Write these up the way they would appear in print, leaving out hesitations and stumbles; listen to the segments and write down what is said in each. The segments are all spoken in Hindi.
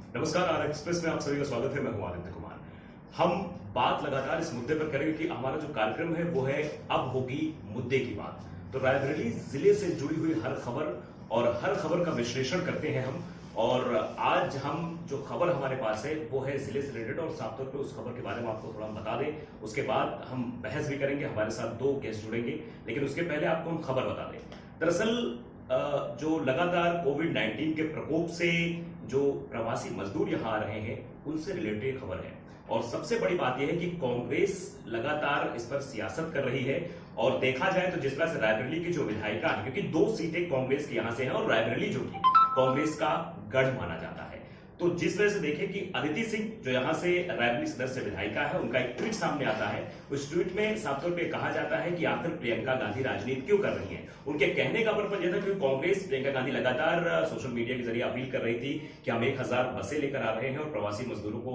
नमस्कार, आर एक्सप्रेस में आप सभी का स्वागत है। मैं हूं आदित्य कुमार। हम बात लगातार इस मुद्दे पर करेंगे कि हमारा जो कार्यक्रम है वो है अब होगी मुद्दे की बात। तो रायबरेली जिले से जुड़ी हुई हर खबर और हर खबर का विश्लेषण करते हैं हम। और आज हम जो खबर हमारे पास है वो है जिले से रिलेटेड, और साफ तौर पे उस खबर के बारे में आपको थोड़ा बता दें। उसके बाद हम बहस भी करेंगे, हमारे साथ दो गेस्ट जुड़ेंगे, लेकिन उसके पहले आपको हम खबर बता दें। दरअसल जो लगातार कोविड-19 के प्रकोप से जो प्रवासी मजदूर यहाँ आ रहे हैं उनसे रिलेटेड खबर है। और सबसे बड़ी बात यह है कि कांग्रेस लगातार इस पर सियासत कर रही है। और देखा जाए तो जिस तरह से रायबरेली की जो विधायिका है, क्योंकि 2 सीटें कांग्रेस की यहां से हैं और रायबरेली जो कि कांग्रेस का गढ़ माना जाता है, तो जिस तरह से देखें कि अदिति सिंह जो यहां से रायबरेली सदर से विधायिका है, उनका एक ट्वीट सामने आता है। उस ट्वीट में साफ तौर पे कहा जाता है कि आखिर प्रियंका गांधी राजनीति क्यों कर रही हैं। उनके कहने का पर्पज यह था कि कांग्रेस प्रियंका गांधी लगातार सोशल मीडिया के जरिए अपील कर रही थी कि हम 1000 बसें लेकर आ रहे हैं और प्रवासी मजदूरों को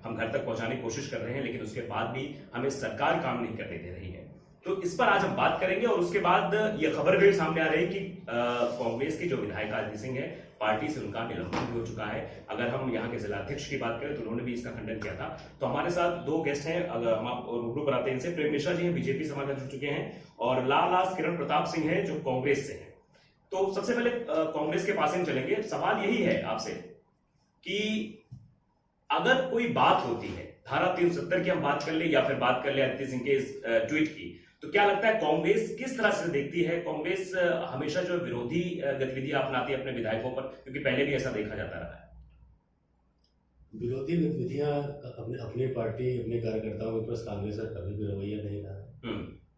हम घर तक पहुंचाने की कोशिश कर रहे हैं, लेकिन उसके बाद भी हमें सरकार काम नहीं करने दे रही है। तो इस पर आज हम बात करेंगे। और उसके बाद यह खबर भी सामने आ रही है कि कांग्रेस की जो विधायिका अदिति सिंह है, पार्टी से उनका निलंबन भी हो चुका है। अगर हम यहाँ के जिला अध्यक्ष की बात करें तो उन्होंने भी इसका खंडन किया था। तो हमारे साथ दो गेस्ट हैं, अगर हम आप रूबरू कराते हैं इनसे। प्रेम मिश्रा जी हैं, बीजेपी समाज में जुड़ चुके हैं, और लाल किरण प्रताप सिंह है जो कांग्रेस से हैं। तो सबसे पहले कांग्रेस के पास हम चलेंगे। सवाल यही है आपसे कि अगर कोई बात होती है धारा 370 की हम बात कर ले या फिर बात कर ले अदिति सिंह के इस ट्वीट की, तो क्या लगता है कांग्रेस किस तरह से देखती है? कांग्रेस हमेशा जो विरोधी गतिविधियां अपनाती है अपने विधायकों पर, क्योंकि पहले भी ऐसा देखा जाता रहा है। विरोधी गतिविधियां अपनी पार्टी अपने कार्यकर्ताओं के पास कांग्रेस का कभी भी रवैया नहीं रहा।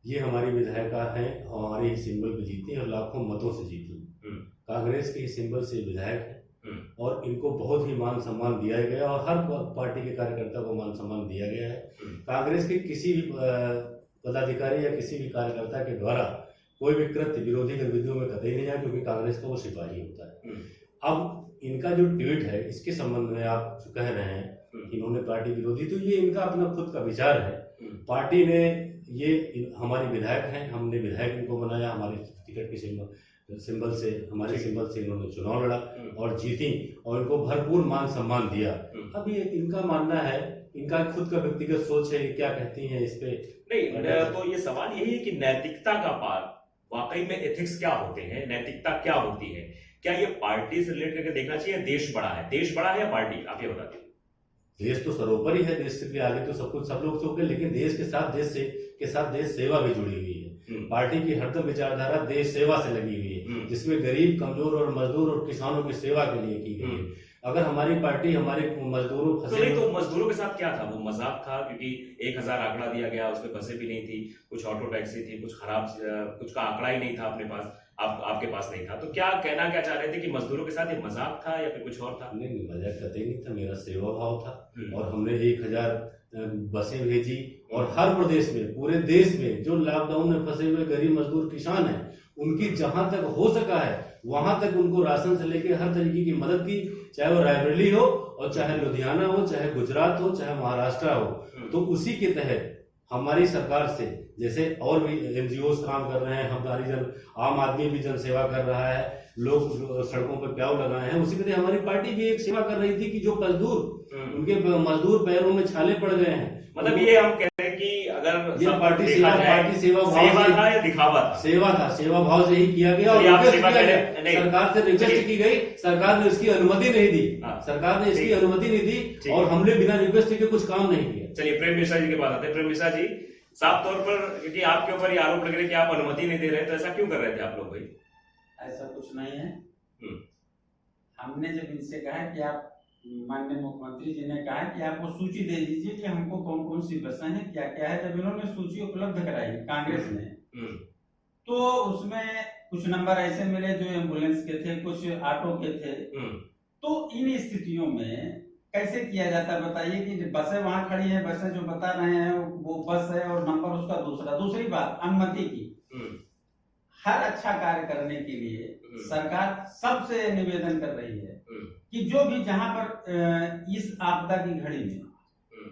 ये हमारी विधायिका है, हमारे सिंबल पे जीती और लाखों मतों से जीती। कांग्रेस के सिंबल से विधायक है और इनको बहुत ही मान सम्मान दिया गया और हर पार्टी के कार्यकर्ता को मान सम्मान दिया गया है। कांग्रेस के किसी भी पदाधिकारी या किसी भी कार्यकर्ता के द्वारा कोई भी कृत्य विरोधी गतिविधियों में कतई नहीं जाए, क्योंकि कांग्रेस का वो सिपाही होता है। अब इनका जो ट्वीट है इसके संबंध में आप जो कह रहे हैं कि इन्होंने पार्टी विरोधी, तो ये इनका अपना खुद का विचार है। पार्टी ने ये हमारी विधायक हैं, हमने विधायक इनको बनाया, हमारे टिकट के सिंबल से हमारे सिंबल से इन्होंने चुनाव लड़ा और जीती और इनको भरपूर मान सम्मान दिया। अब ये इनका मानना है, इनका खुद का व्यक्तिगत सोच है, क्या कहती हैं इस पे नहीं। तो ये सवाल यही है कि नैतिकता का पार वाकई में एथिक्स क्या होते हैं, नैतिकता क्या होती है? क्या ये पार्टी से रिलेट करके देखना चाहिए? देश बड़ा है, देश बड़ा है या पार्टी? आप ये बता दीजिए। देश तो सर्वोपरि है, देश से आगे तो सब कुछ सब लोग चुके, लेकिन देश के साथ देश सेवा भी जुड़ी हुई है। पार्टी की हरदम विचारधारा देश सेवा से लगी हुई है, जिसमें गरीब, कमजोर और मजदूर और किसानों की सेवा के लिए की गई है। अगर हमारी पार्टी हमारे मजदूरों तो मजदूरों के साथ क्या था? वो मजाक था, क्योंकि 1000 आंकड़ा दिया गया, उसमें बसें भी नहीं थी, कुछ ऑटो टैक्सी थी, कुछ कुछ का आंकड़ा ही नहीं था अपने पास, आपके पास नहीं था। तो क्या कहना क्या चाह रहे थे कि मजदूरों के साथ ये मजाक था या फिर कुछ और था? नहीं, मजाक कतई नहीं था, मेरा सेवा भाव था। और हमने 1000 बसें भेजी और हर प्रदेश में, पूरे देश में जो लॉकडाउन में फंसे हुए गरीब मजदूर किसान हैं, उनकी जहां तक हो सका है वहां तक उनको राशन से लेकर हर तरीके की मदद की, चाहे वो रायबरेली हो और चाहे लुधियाना हो, चाहे गुजरात हो, चाहे महाराष्ट्र हो। तो उसी के तहत हमारी सरकार से, जैसे और भी एनजीओ काम कर रहे हैं, हमारी आम आदमी भी जन सेवा कर रहा है, लोग सड़कों पर प्याव लगाए हैं, उसी तरह हमारी पार्टी भी एक सेवा कर रही थी कि जो उनके मजदूर पैरों में छाले पड़ गए हैं। मतलब ये हम कह रहे हैं कि अगर ये पार्टी सेवा था या दिखावा था? सेवा भाव से ही किया गया और सरकार से रिक्वेस्ट की गई, सरकार ने इसकी अनुमति नहीं दी। सरकार ने इसकी अनुमति नहीं दी और हमने बिना रिक्वेस्ट के कुछ काम नहीं किया। चलिए प्रेम मिश्रा जी के पास आते हैं। प्रेम मिश्रा जी, साफ तौर पर क्योंकि आपके ऊपर ये आरोप लग रहे कि आप अनुमति नहीं दे रहे, तो ऐसा क्यों कर रहे थे आप लोग? भाई ऐसा कुछ नहीं है। हमने जब इनसे कहा कि आप, माननीय मुख्यमंत्री जी ने कहा कि आप वो सूची दे दीजिए कि हमको कौन कौन सी बसें हैं, क्या क्या है, जब इन्होंने सूची उपलब्ध कराई कांग्रेस ने, तो उसमें कुछ नंबर ऐसे मिले जो एम्बुलेंस के थे, कुछ ऑटो के थे। तो इन स्थितियों में कैसे किया जाता है बताइए कि बसें वहां खड़ी हैं, बसें जो बता रहे हैं वो बस है और नंबर उसका दूसरा। दूसरी बात अनुमति की, हर अच्छा कार्य करने के लिए सरकार सबसे निवेदन कर रही है कि जो भी जहां पर इस आपदा की घड़ी में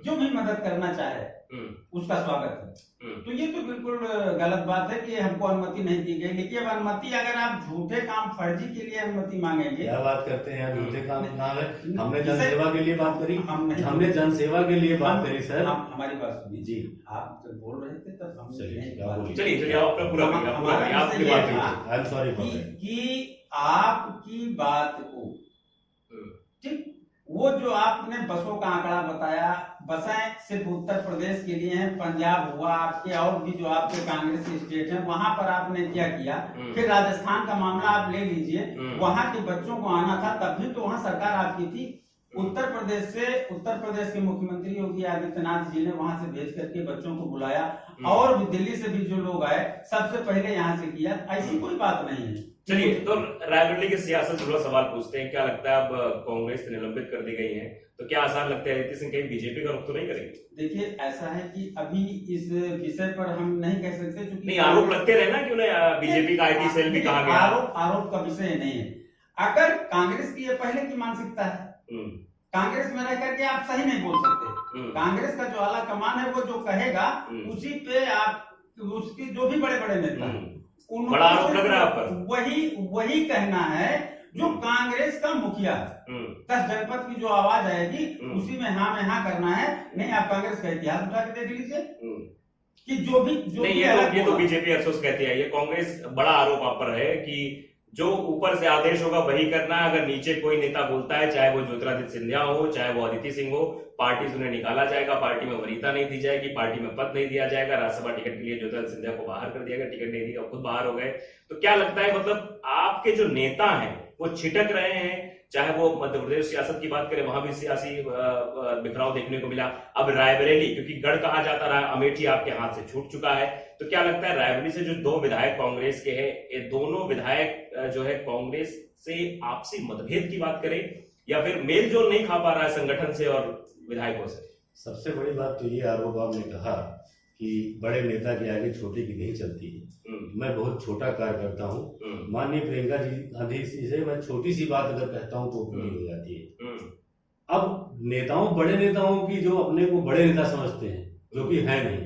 जो भी मदद करना चाहे उसका स्वागत है। तो ये तो बिल्कुल गलत बात है कि हमको अनुमति नहीं दी गई। लेकिन अब अनुमति अगर आप झूठे काम फर्जी के लिए अनुमति मांगेंगे, क्या बात करते हैं झूठे काम नाम है। हमने इसे- जनसेवा के लिए बात करी, हमने जनसेवा के लिए बात करी सर। हमारी बात सुनिए जी, आप जब बोल रहे थे तब हम चलिए, नहीं बात की। चलिए आप अपना पूरा करिए, आप पूरा करिए, आपकी बात करिए। आई एम सॉरी फॉर कि, दैट। कि आपकी बात को ठीक, वो जो आपने बसों का आंकड़ा बताया, बसें सिर्फ उत्तर प्रदेश के लिए हैं, पंजाब हुआ आपके और भी जो आपके कांग्रेस स्टेट हैं वहां पर आपने क्या किया। फिर राजस्थान का मामला आप ले लीजिए, वहां के बच्चों को आना था तब भी तो वहां सरकार आपकी थी। उत्तर प्रदेश के मुख्यमंत्री योगी आदित्यनाथ जी ने वहां से भेज करके बच्चों को बुलाया, और भी दिल्ली से भी जो लोग आए सबसे पहले यहाँ से किया। ऐसी कोई बात नहीं है। चलिए, तो रायबरेली की सियासत से जुड़ा सवाल पूछते हैं। क्या लगता है, अब कांग्रेस से निलंबित कर दी गई है तो क्या आसान लगता है अदिति सिंह कहीं बीजेपी का रुख तो नहीं करेंगे? देखिए ऐसा है कि अभी इस विषय पर हम नहीं कह सकते, क्योंकि नहीं, आरोप लगते रहे ना कि उन्हें बीजेपी का आईटी सेल भी कहा गया। आरोप का विषय नहीं है। अगर कांग्रेस की ये पहले की मानसिकता है, कांग्रेस में रह करके आप सही नहीं बोल सकते। कांग्रेस का जो आला कमान है वो जो कहेगा उसी पे आप, उसके जो भी बड़े बड़े नेता हैं बड़ा आरोप लग रहा है आप पर। वही कहना है जो कांग्रेस का मुखिया 10 जनपद की जो आवाज आएगी उसी में हाँ करना है। नहीं, आप कांग्रेस का इतिहास उठा के देख लीजिए कि जो भी नहीं, ये तो बीजेपी अफसोस कहती है। ये कांग्रेस बड़ा आरोप आप पर है कि जो ऊपर से आदेश होगा वही करना है। अगर नीचे कोई नेता बोलता है, चाहे वो ज्योतिरादित्य सिंधिया हो, चाहे वो अदिति सिंह हो, पार्टी से उन्हें निकाला जाएगा, पार्टी में वरीयता नहीं दी जाएगी, पार्टी में पद नहीं दिया जाएगा। राज्यसभा टिकट के लिए ज्योतिरादित्य सिंधिया को बाहर कर दिया गया, टिकट नहीं दिया, खुद बाहर हो गए। तो क्या लगता है, मतलब आपके जो नेता हैं वो छिटक रहे हैं? चाहे वो मध्य प्रदेश सियासत की बात करें, वहां भी सियासी बिखराव देखने को मिला। अब रायबरेली, क्योंकि गढ़ कहा जाता रहा, अमेठी आपके हाथ से छूट चुका है, तो क्या लगता है रायबरेली से जो 2 विधायक कांग्रेस के हैं, ये दोनों विधायक जो है कांग्रेस से आपसी मतभेद की बात करें या फिर मेल जोल नहीं खा पा रहा है संगठन से और विधायकों से? सबसे बड़ी बात तो ये आरोप आपने कहा कि बड़े नेता के आगे छोटे की नहीं चलती है। मैं बहुत छोटा कार्य करता हूँ। माननीय प्रियंका जी गांधी से मैं छोटी सी बात अगर कहता हूँ तो पूरी हो जाती है। अब नेताओं, बड़े नेताओं की जो अपने को बड़े नेता समझते हैं, जो कि है नहीं,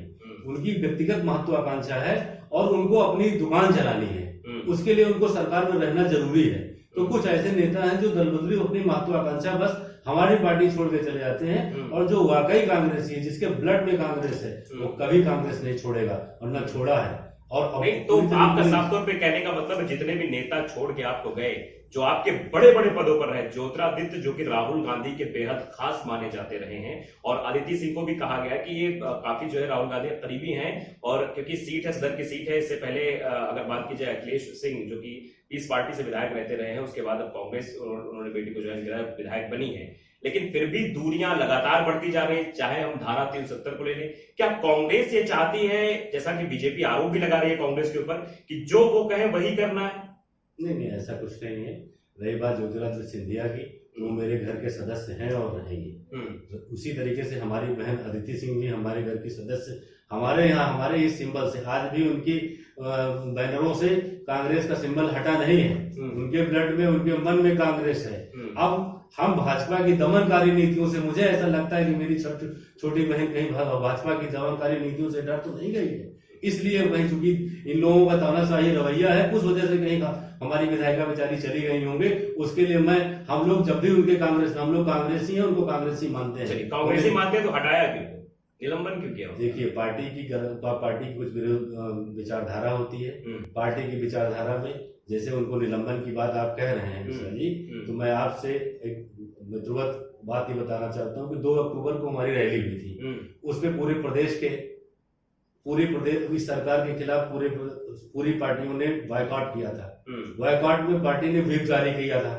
उनकी व्यक्तिगत महत्वाकांक्षा है और उनको अपनी दुकान चलानी है, उसके लिए उनको सरकार में रहना जरूरी है। तो कुछ ऐसे नेता हैं जो दल बदली अपनी महत्वाकांक्षा बस हमारी पार्टी छोड़ के चले जाते हैं, और जो वाकई कांग्रेसी है, जिसके ब्लड में कांग्रेस है, वो कभी कांग्रेस नहीं छोड़ेगा और न छोड़ा है। और नहीं, तो आपका साफ तौर पे कहने का मतलब है जितने भी नेता छोड़ के आपको गए, जो आपके बड़े बड़े पदों पर रहे, ज्योतिरादित्य जो कि राहुल गांधी के बेहद खास माने जाते रहे हैं, और अदिति सिंह को भी कहा गया कि ये काफी जो है राहुल गांधी के करीबी हैं, और क्योंकि सीट है, सदर की सीट है। इससे पहले अगर बात की जाए अखिलेश सिंह जो कि इस पार्टी से विधायक रहते रहे हैं, उसके बाद अब कांग्रेस उन्होंने बेटी को ज्वाइन किया, विधायक बनी है, लेकिन फिर भी दूरियां लगातार बढ़ती जा रही है। चाहे हम धारा 370 को ले लें, क्या कांग्रेस ये चाहती है, जैसा कि बीजेपी आरोप भी लगा रही है कांग्रेस के ऊपर, कि जो वो कहें वही करना है? नहीं, ऐसा कुछ नहीं है। रही बात ज्योतिरादित्य सिंधिया की, वो मेरे घर के सदस्य हैं और रहेंगे। उसी तरीके से हमारी बहन अदिति सिंह भी हमारे घर की सदस्य, हमारे यहाँ हमारे इस सिंबल से, आज भी उनकी बैनरों से कांग्रेस का सिंबल हटा नहीं है। उनके ब्लड में, उनके मन में कांग्रेस है। अब हम भाजपा की दमनकारी नीतियों से, मुझे ऐसा लगता है कि मेरी छोटी बहन कहीं भाजपा की दमनकारी नीतियों से डर तो नहीं गई है, इसलिए वही, चूंकि इन लोगों का तानाशाही रवैया है, उस वजह से कहीं हमारी विधायिका बेचारी चली गई होंगे। उसके लिए हम लोग जब भी उनके कांग्रेस, हम लोग कांग्रेसी हैं, उनको कांग्रेसी मानते हैं। कांग्रेसी मानते हैं तो हटाया क्यों, निलंबन क्यों किया? देखिए, पार्टी की कुछ विचारधारा होती है। पार्टी की विचारधारा में जैसे उनको निलंबन की बात आप कह रहे हैं मिश्रा जी, तो मैं आपसे एक ध्रुवत बात ही बताना चाहता हूँ कि 2 अक्टूबर को हमारी रैली हुई थी। उसमें पूरे प्रदेश की सरकार के खिलाफ पूरी पार्टियों ने बायकॉट किया था। बायकॉट में पार्टी ने व्हिप जारी किया था।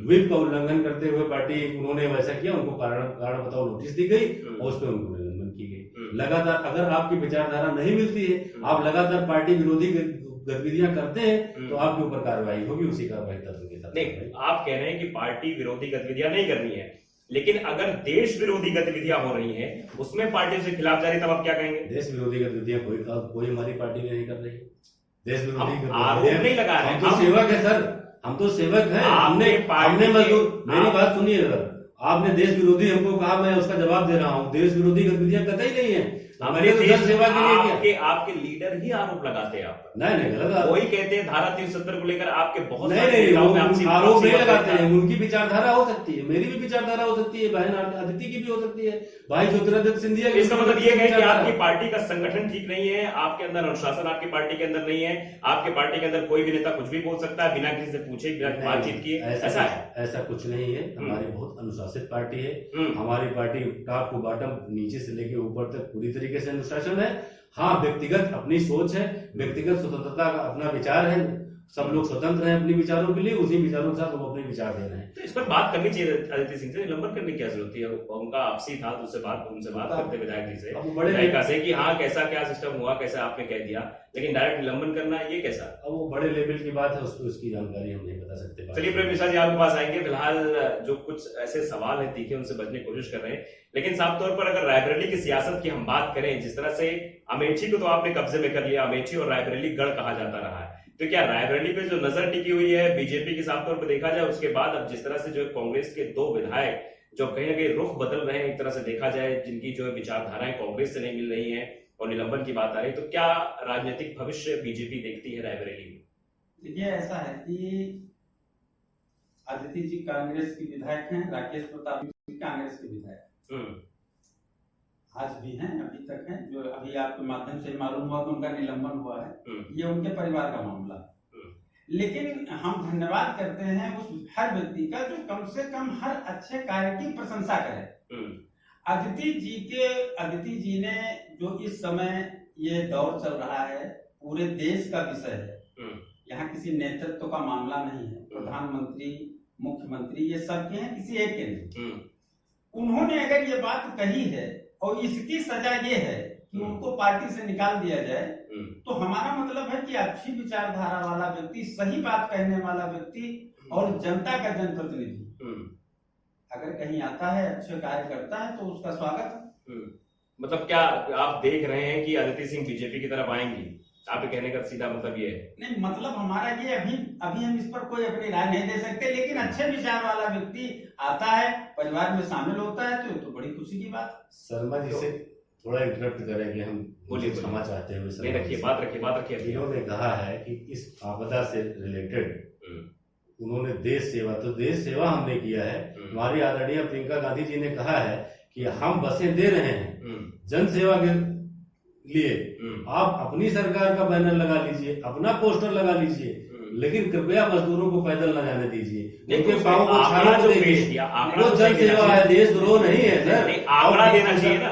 व्हिप का उल्लंघन करते हुए पार्टी, उन्होंने वैसा किया, उनको कारण बताओ नोटिस दी गई और उस पर उनको निलंबन की गई। लगातार अगर आपकी विचारधारा नहीं मिलती है, आप लगातार पार्टी विरोधी गतिविधियां करते हैं, तो आपके ऊपर कार्रवाई होगी, उसी कार्रवाई तंत्र के साथ। नहीं, आप कह रहे हैं कि पार्टी विरोधी गतिविधियां नहीं करनी है, लेकिन अगर देश विरोधी गतिविधियां हो रही हैं, उसमें पार्टी से खिलाफ जा रही, तब आप क्या कहेंगे? देश विरोधी गतिविधियां कोई हमारी पार्टी नहीं कर रही। देश विरोधी आरोप नहीं लगा रहे, हम तो सेवक है सर, हम तो सेवक हैं। हमने मजदूर, मेरी बात सुनिए सर, आपने देश विरोधी हमको कहा, मैं उसका जवाब दे रहा हूँ, देश विरोधी गतिविधियां कतई नहीं है। हमारे तो जन सेवा के लिए क्या? आपके लीडर ही आरोप लगाते हैं आप पर। नहीं गलत वही कहते हैं धारा 370 को लेकर आपके बहुत नहीं सारे नेताओं में आपसी आरोप नहीं आपसी लगाते हैं। उनकी विचारधारा हो सकती है, मेरी भी विचारधारा हो सकती है, बहन अदिति की भी हो सकती है, भाई ज्योतिरादित्य सिंधिया की। इसका मतलब ये है कि आपकी पार्टी का संगठन ठीक नहीं है, आपके अंदर अनुशासन आपकी पार्टी के अंदर नहीं है, आपके पार्टी के अंदर कोई भी नेता कुछ भी बोल सकता है बिना किसी से पूछे, बिना बातचीत किए, ऐसा है? ऐसा कुछ नहीं है। हमारी बहुत अनुशासित पार्टी है। हमारी पार्टी टॉप टू बॉटम, नीचे से लेके ऊपर तक पूरी तरीके से अनुशासन है। हाँ, व्यक्तिगत अपनी सोच है, व्यक्तिगत स्वतंत्रता का अपना विचार है, सब लोग स्वतंत्र हैं अपने विचारों के लिए, उसी विचारों के साथ वो अपने विचार दे रहे हैं। तो इस पर बात करनी चाहिए अदिति सिंह से, निलंबन करने की क्या जरूरत है? उनका आपसी था, उनसे बात करते विधायक जी से, विधायिका से कि हाँ कैसा क्या सिस्टम हुआ, कैसा आपने कह दिया, लेकिन डायरेक्ट निलंबन करना ये कैसा? अब वो बड़े लेवल की बात है, उसकी जानकारी हम नहीं बता सकते। चलिए प्रेम मिश्रा जी आपके पास आएंगे। फिलहाल जो कुछ ऐसे सवाल है तीखे उनसे बचने की कोशिश कर रहे हैं, लेकिन साफ तौर पर अगर रायबरेली की सियासत की हम बात करें, जिस तरह से अमेठी को तो आपने कब्जे में कर लिया, अमेठी और रायबरेली गढ़ कहा जाता रहा है, तो क्या रायबरेली पे जो नजर टिकी हुई है बीजेपी की साफ तौर पर देखा जाए, उसके बाद अब जिस तरह से जो कांग्रेस के 2 विधायक जो कहीं ना कहीं रुख बदल रहे हैं, एक तरह से देखा जाए जिनकी जो विचारधाराएं कांग्रेस से नहीं मिल रही हैं और निलंबन की बात आ रही, तो क्या राजनीतिक भविष्य बीजेपी देखती है रायबरेली में? देखिए ऐसा है कि अदिति जी कांग्रेस की विधायक हैं, राकेश प्रताप जी कांग्रेस के विधायक आज भी हैं, अभी तक हैं। जो अभी आपके माध्यम से मालूम हुआ कि उनका निलंबन हुआ है, ये उनके परिवार का मामला। लेकिन हम धन्यवाद करते हैं उस हर व्यक्ति का जो कम से कम हर अच्छे कार्य की प्रशंसा करे। अदिति जी ने जो इस समय ये दौर चल रहा है, पूरे देश का विषय है, यहाँ किसी नेतृत्व का मामला नहीं है, प्रधानमंत्री मुख्यमंत्री ये सब के हैं, किसी एक के नहीं। उन्होंने अगर ये बात कही है और इसकी सजा ये है कि उनको पार्टी से निकाल दिया जाए, तो हमारा मतलब है कि अच्छी विचारधारा वाला व्यक्ति, सही बात कहने वाला व्यक्ति और जनता का जनप्रतिनिधि अगर कहीं आता है, अच्छे कार्य करता है, तो उसका स्वागत है। मतलब क्या आप देख रहे हैं कि अदिति सिंह बीजेपी की तरफ आएंगी? आपके कहने का सीधा मतलब ये है? नहीं, मतलब हमारा ये अभी हम इस पर कोई अपनी राय नहीं दे सकते, लेकिन अच्छे विचार वाला व्यक्ति आता है, परिवार में शामिल होता है, तो ये तो बड़ी खुशी की बात। शर्मा जी से थोड़ा इंटरप्ट करेंगे हम, बोलिए क्षमा चाहते हुए। नहीं रखिए, बात रखिए। इन्होंने कहा है कि इस आपदा से रिलेटेड उन्होंने देश सेवा, तो देश सेवा हमने किया है। हमारी आदरणीय प्रियंका गांधी जी ने कहा है कि हम बसें दे रहे हैं जन सेवा के लिए, आप अपनी सरकार का बैनर लगा लीजिए, अपना पोस्टर लगा लीजिए, लेकिन कृपया मजदूरों को पैदल न जाने दीजिए, उनके पाँव को छाला जो देखिए, वो जन सेवा है, देशद्रोह नहीं है सर। आंकड़ा देना चाहिए ना,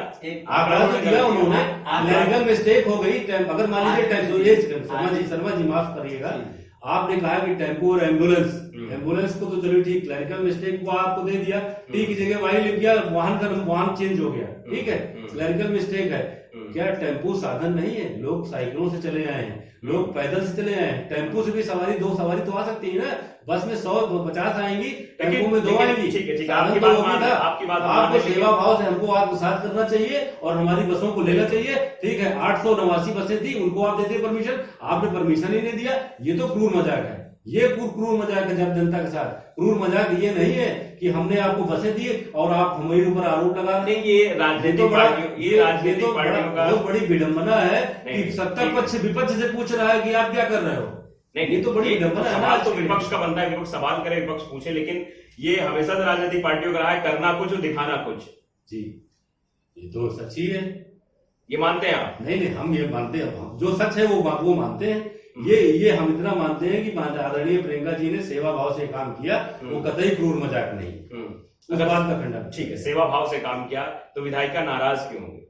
आंकड़ा तो दिया उन्होंने, क्लरिकल मिस्टेक हो गई। अगर मान लीजिए शर्मा जी माफ करिएगा, आपने कहा कि टेम्पो और एम्बुलेंस को तो चलो ठीक, क्लरिकल मिस्टेक को आपको दे दिया, टी की जगह वाई लिख दिया, वाहन चेंज हो गया, ठीक है, क्लरिकल मिस्टेक है। क्या टेम्पो साधन नहीं है? लोग साइकिलों से चले आए हैं, लोग पैदल से चले आए हैं, टेम्पो से भी सवारी 2 सवारी तो आ सकती है ना, बस में 100-50 आएंगी, टेम्पो में 2 आएंगी। आपको सेवा भाव से हमको आत्मसात करना चाहिए और हमारी बसों को लेना चाहिए, ठीक है। 889 बसें थी, उनको आप देते परमिशन, आपने परमिशन ही नहीं दिया, ये तो क्रूर मजाक है, ये क्रूर मजाक है जब जनता के साथ। क्रूर मजाक ये नहीं है कि हमने आपको बसें दी और आप हमारे ऊपर आरोप लगा रहे हैं। ये राजनीतिक पार्टियों का बहुत बड़ी विडंबना है कि सत्ता पक्ष विपक्ष से पूछ रहा है कि आप क्या कर रहे हो। नहीं, ये तो बड़ी विडंबना है। सवाल तो विपक्ष का बनता है, विपक्ष सवाल करे, विपक्ष पूछे, लेकिन ये हमेशा से राजनीतिक पार्टियों का रहा है, करना कुछ और दिखाना कुछ। जी, ये तो सच ही है, ये मानते हैं आप? नहीं, हम ये मानते हैं, जो सच है वो मानते हैं। ये हम इतना मानते हैं कि आदरणीय प्रियंका जी ने सेवा भाव से काम किया, वो कतई क्रूर मजाक नहीं। उस बात का खंडन। ठीक है, सेवा भाव से काम किया तो विधायिका नाराज क्यों होंगे?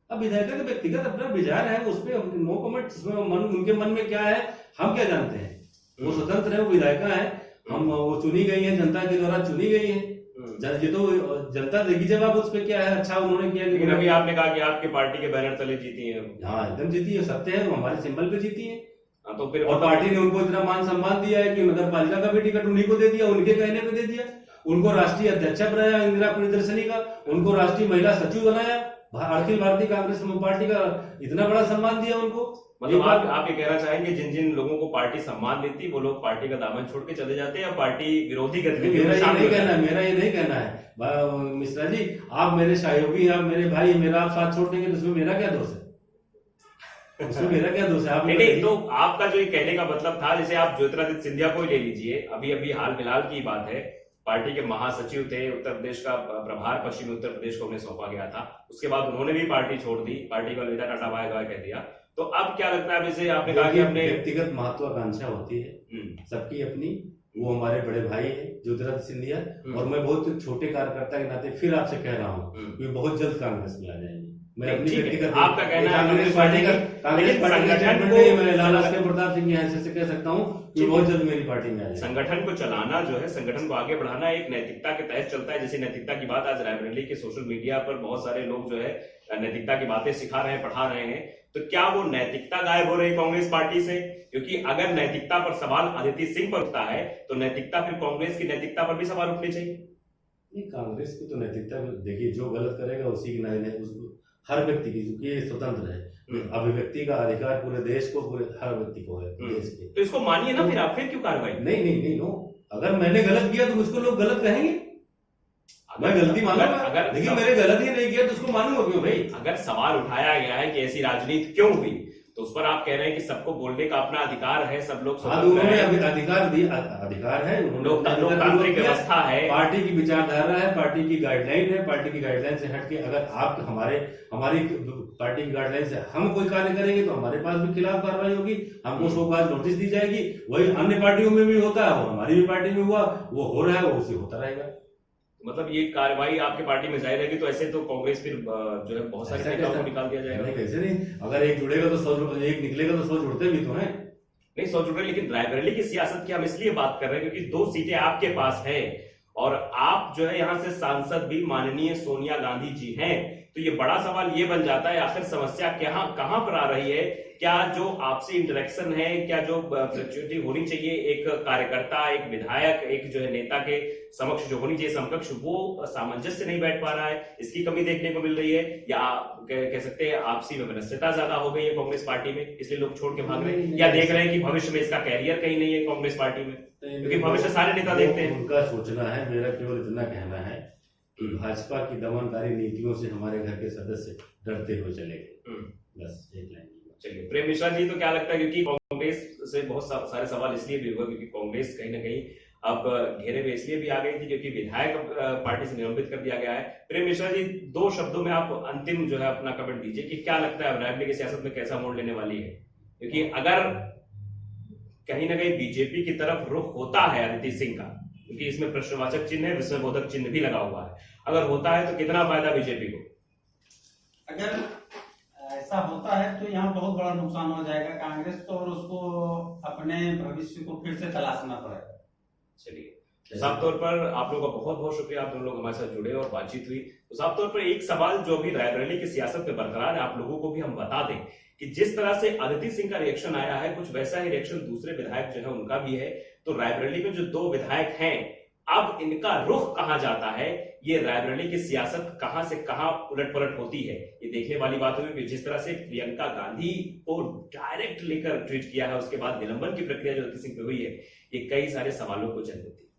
अब विधायिका का व्यक्तिगत अपना विचार है, उस पर नो कमेंट। उनके मन में क्या है हम क्या जानते हैं, वो स्वतंत्र है, वो विधायिका है, हम वो चुनी गई है, जनता के द्वारा चुनी गई है। ये तो जनता देगी जवाब उस पर क्या है अच्छा उन्होंने किया। लेकिन अभी आपने कहा कि आपके पार्टी के बैनर तले जीती है। हाँ, एकदम जीती है, सत्य है, वो हमारे सिंबल पे जीती है। तो फिर और पार्टी ने उनको इतना मान सम्मान दिया है कि नगर पालिका का भी टिकट उन्हीं को दे दिया, उनके कहने पे दे दिया। उनको राष्ट्रीय अध्यक्षा बनाया इंदिरा प्रियदर्शनी का, उनको राष्ट्रीय महिला सचिव बनाया, अखिल भारतीय कांग्रेस पार्टी का इतना बड़ा सम्मान दिया उनको। मतलब आप ये कहना चाहेंगे जिन जिन लोगों को पार्टी सम्मान देती वो लोग पार्टी का दामन छोड़ के चले जाते हैं या पार्टी विरोधी गतिविधियों में शामिल होते हैं? मेरा ये नहीं कहना है मिश्रा जी, आप मेरे सहयोगी, आप मेरे भाई, मेरा आप साथ छोड़ देंगे तो उसमें मेरा क्या दोष है? उसमें मेरा क्या दोष है? आप नहीं, तो आपका जो ये कहने का मतलब था, जैसे आप ज्योतिरादित्य सिंधिया को ही ले लीजिए, अभी हाल फिलहाल की बात है, पार्टी के महासचिव थे, उत्तर प्रदेश का प्रभार पश्चिमी उत्तर प्रदेश को उन्हें सौंपा गया था, उसके बाद उन्होंने भी पार्टी छोड़ दी, पार्टी को अलविदा टाटा बाय बाय कह दिया। तो अब क्या लगता है, जैसे आपने कहा कि अपने व्यक्तिगत महत्वाकांक्षा होती है सबकी अपनी, वो हमारे बड़े भाई है ज्योतिरादित्य सिंधिया, और मैं बहुत छोटे कार्यकर्ता के नाते फिर आपसे कह रहा हूँ कि बहुत जल्द कांग्रेस में आ जाएंगे। मैं अपनी व्यक्तिगत, आपका कहना है कांग्रेस पार्टी का मैं लाला लक्ष्मण प्रताप सिंह यहाँ से कह सकता हूँ कि बहुत जल्द मेरी पार्टी में आ जाएगी। संगठन को चलाना जो है, संगठन को आगे बढ़ाना एक नैतिकता के तहत चलता है। जैसे नैतिकता की बात आज रायबरेली के सोशल मीडिया पर बहुत सारे लोग जो है नैतिकता की बातें सिखा रहे हैं, पढ़ा रहे हैं, तो क्या वो नैतिकता गायब हो रही है कांग्रेस पार्टी से? क्योंकि अगर नैतिकता पर सवाल अदिति सिंह पर उठता है तो नैतिकता फिर कांग्रेस की नैतिकता पर भी सवाल उठने चाहिए। नहीं, कांग्रेस की तो नैतिकता देखिए, जो गलत करेगा उसी की नहीं, उसको हर व्यक्ति की, क्योंकि ये स्वतंत्र है, अभिव्यक्ति का अधिकार पूरे देश को, पूरे हर व्यक्ति को है देश के। तो इसको मानिए ना, फिर आप फिर क्यों कार्रवाई? नहीं नो, अगर मैंने गलत किया तो उसको लोग गलत कहेंगे, मैं गलती मानूंगा, लेकिन मैंने गलत ही नहीं किया तो उसको मानूंगा क्यों भाई? अगर सवाल उठाया गया है कि ऐसी राजनीति क्यों हुई, तो उस पर आप कह रहे हैं कि सबको बोलने का अपना अधिकार है, सब लोग उन्होंने अधिकार दिया, अधिकार है, लोकतांत्रिक व्यवस्था है, पार्टी की विचारधारा है, पार्टी की गाइडलाइन है, पार्टी की गाइडलाइन से हटके अगर आप हमारी पार्टी की गाइडलाइन से हम कोई कार्य करेंगे तो हमारे पास भी खिलाफ कार्रवाई होगी, हमको शोकॉज नोटिस दी जाएगी। वही अन्य पार्टियों में भी होता है, वो हमारी भी पार्टी में हुआ, वो हो रहा है, वो उसे होता रहेगा। मतलब ये कार्रवाई आपकी पार्टी में जारी रहेगी, तो ऐसे तो कांग्रेस फिर जो है बहुत सारे नेताओं को निकाल दिया जाएगा। नहीं, कैसे नहीं, अगर एक जुड़ेगा तो 100, एक निकलेगा तो 100 जुड़ते भी तो हैं। नहीं 100 जुड़ रहे, लेकिन रायबरेली की सियासत की हम इसलिए बात कर रहे हैं क्योंकि 2 सीटें आपके पास है और आप जो है यहाँ से सांसद भी माननीय सोनिया गांधी जी हैं। तो ये बड़ा सवाल ये बन जाता है, आखिर समस्या कहां पर आ रही है? क्या जो आपसी इंटरेक्शन है, क्या जो फ्लक्चुएटी होनी चाहिए एक कार्यकर्ता, एक विधायक, एक जो है नेता के समक्ष जो होनी चाहिए समकक्ष, वो सामंजस्य नहीं बैठ पा रहा है, इसकी कमी देखने को मिल रही है? या कह सकते हैं आपसी वैमनस्यता ज्यादा हो गई है कांग्रेस पार्टी में, इसलिए लोग छोड़ के भाग रहे हैं, या देख रहे हैं कि भविष्य में इसका कैरियर कहीं नहीं है कांग्रेस पार्टी में, क्योंकि भविष्य सारे नेता देखते हैं। उनका सोचना है, मेरा केवल इतना कहना है कि भाजपा की दमनकारी नीतियों से हमारे घर के सदस्य डरते हुए चले गए, बस एक लाइन। चलिए प्रेम मिश्रा जी, तो क्या लगता है, क्योंकि कांग्रेस से बहुत सारे सवाल इसलिए भी हुआ क्योंकि कांग्रेस कहीं ना कहीं अब घेरे में इसलिए भी आ गई थी क्योंकि विधायक पार्टी से निलंबित कर दिया गया है। प्रेम मिश्रा जी, 2 शब्दों में आप अंतिम जो है अपना कमेंट दीजिए कि क्या लगता है रायबरेली की सियासत में कैसा मोड़ लेने वाली है? क्योंकि अगर कहीं ना कहीं बीजेपी की तरफ रुख होता है अदिति सिंह का, क्योंकि इसमें प्रश्नवाचक चिन्ह है, विस्मयबोधक चिन्ह भी लगा हुआ है, अगर होता है तो कितना फायदा बीजेपी को? अगर ऐसा होता है तो यहाँ बहुत बड़ा नुकसान हो जाएगा कांग्रेस को, और उसको अपने भविष्य को फिर से तलाशना पड़ेगा। चलिए, साफ तौर पर आप लोगों का बहुत बहुत शुक्रिया, आप दोनों लोग हमारे साथ जुड़े और बातचीत हुई। तो साफ तौर पर एक सवाल जो अभी रायबरेली की सियासत में बरकरार है, आप लोगों को भी हम बता दें कि जिस तरह से अदिति सिंह का रिएक्शन आया है, कुछ वैसा ही रिएक्शन दूसरे विधायक जो है उनका भी है। तो रायबरेली में जो 2 विधायक हैं, अब इनका रुख कहां जाता है, ये रायबरेली की सियासत कहां से कहां उलट पलट होती है, ये देखने वाली बात हुई। जिस तरह से प्रियंका गांधी को डायरेक्ट लेकर ट्वीट किया है, उसके बाद निलंबन की प्रक्रिया जो अदिति सिंह पे हुई है, ये कई सारे सवालों को जन्म देती है।